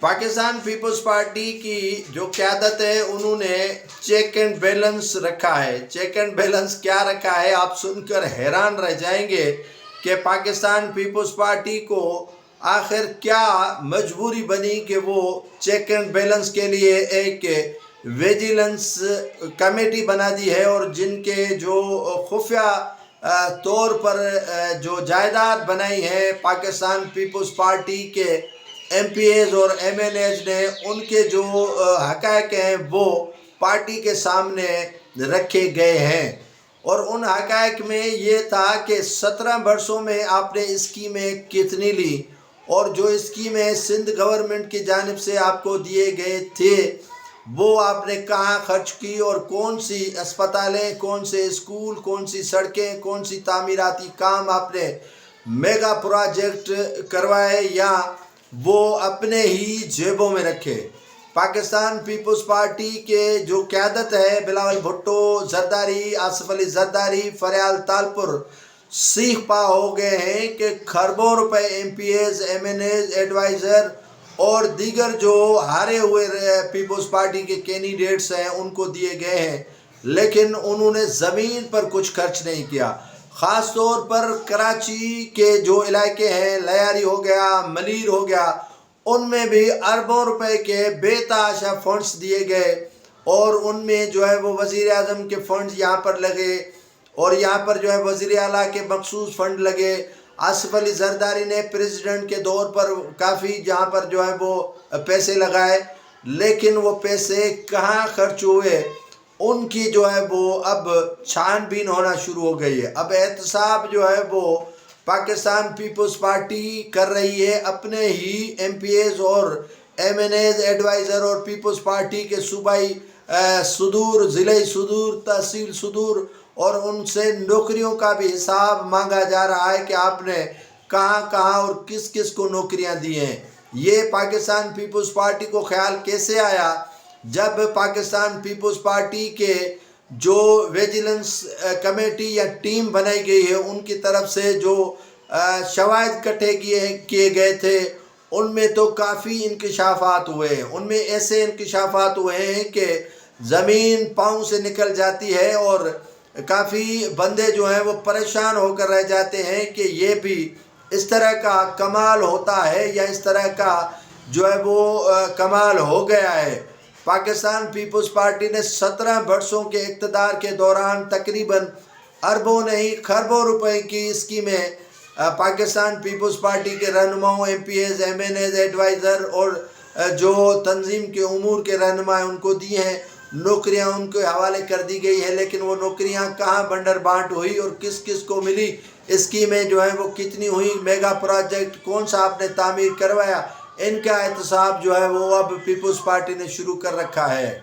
Pakistan Peoples party کی جو قیادت ہے انہوں نے چیک اینڈ بیلنس رکھا ہے۔ چیک اینڈ بیلنس کیا رکھا ہے آپ سن کر حیران رہ جائیں گے کہ پاکستان پیپلز پارٹی کو آخر کیا مجبوری بنی کہ وہ چیک اینڈ بیلنس کے لیے ایک ویجیلنس کمیٹی بنا دی ہے، اور جن کے جو خفیہ طور پر جو جائیداد بنائی ہے پاکستان پیپلز پارٹی کے ایم پی ایز اور ایم این ایز نے، ان کے جو حقائق ہیں وہ پارٹی کے سامنے رکھے گئے ہیں۔ اور ان حقائق میں یہ تھا کہ 17 برسوں میں آپ نے اسکیمیں کتنی لی، اور جو اسکیمیں سندھ گورنمنٹ کی جانب سے آپ کو دیے گئے تھے وہ آپ نے کہاں خرچ کی، اور کون سی اسپتالیں، کون سے اسکول، کون سی سڑکیں، کون سی تعمیراتی کام آپ نے میگا پروجیکٹ کروائے یا وہ اپنے ہی جیبوں میں رکھے۔ پاکستان پیپلز پارٹی کے جو قیادت ہے بلاول بھٹو زرداری، آصف علی زرداری، فریال تالپور سیخ پا ہو گئے ہیں کہ خربوں روپے M P As, M N As, adviser اور دیگر جو ہارے ہوئے پیپلز پارٹی کے کینڈیڈیٹس ہیں ان کو دیے گئے ہیں، لیکن انہوں نے زمین پر کچھ خرچ نہیں کیا۔ خاص طور پر کراچی کے جو علاقے ہیں، لیاری ہو گیا، ملیر ہو گیا، ان میں بھی اربوں روپے کے بے تحاشا فنڈز دیے گئے، اور ان میں جو ہے وہ وزیر اعظم کے فنڈز یہاں پر لگے، اور یہاں پر جو ہے وزیر اعلیٰ کے مخصوص فنڈ لگے۔ آصف علی زرداری نے پریزیڈنٹ کے دور پر کافی جہاں پر جو ہے وہ پیسے لگائے، لیکن وہ پیسے کہاں خرچ ہوئے ان کی جو ہے وہ اب چھان بین ہونا شروع ہو گئی ہے۔ اب احتساب جو ہے وہ پاکستان پیپلز پارٹی کر رہی ہے اپنے ہی ایم پی ایز اور ایم این ایز، ایڈوائزر اور پیپلز پارٹی کے صوبائی صدور، ضلعی صدور، تحصیل صدور، اور ان سے نوکریوں کا بھی حساب مانگا جا رہا ہے کہ آپ نے کہاں کہاں اور کس کس کو نوکریاں دی ہیں۔ یہ پاکستان پیپلز پارٹی کو خیال کیسے آیا جب پاکستان پیپلز پارٹی کے جو ویجیلنس کمیٹی یا ٹیم بنائی گئی ہے ان کی طرف سے جو شواہد اکٹھے کیے گئے تھے ان میں تو کافی انکشافات ہوئے ہیں۔ ان میں ایسے انکشافات ہوئے ہیں کہ زمین پاؤں سے نکل جاتی ہے، اور کافی بندے جو ہیں وہ پریشان ہو کر رہ جاتے ہیں کہ یہ بھی اس طرح کا کمال ہوتا ہے یا اس طرح کا جو ہے وہ کمال ہو گیا ہے۔ پاکستان پیپلز پارٹی نے 17 برسوں کے اقتدار کے دوران تقریباً اربوں نہیں خربوں روپے کی اسکیمیں پاکستان پیپلز پارٹی کے رہنماؤں، M P As, M N As, adviser اور جو تنظیم کے امور کے رہنما ہیں ان کو دی ہیں۔ نوکریاں ان کے حوالے کر دی گئی ہے، لیکن وہ نوکریاں کہاں بنڈر بانٹ ہوئی اور کس کس کو ملی، اسکیمیں جو ہیں وہ کتنی ہوئی، میگا پروجیکٹ کون سا آپ نے تعمیر کروایا، ان کا احتساب جو ہے وہ اب پیپلز پارٹی نے شروع کر رکھا ہے۔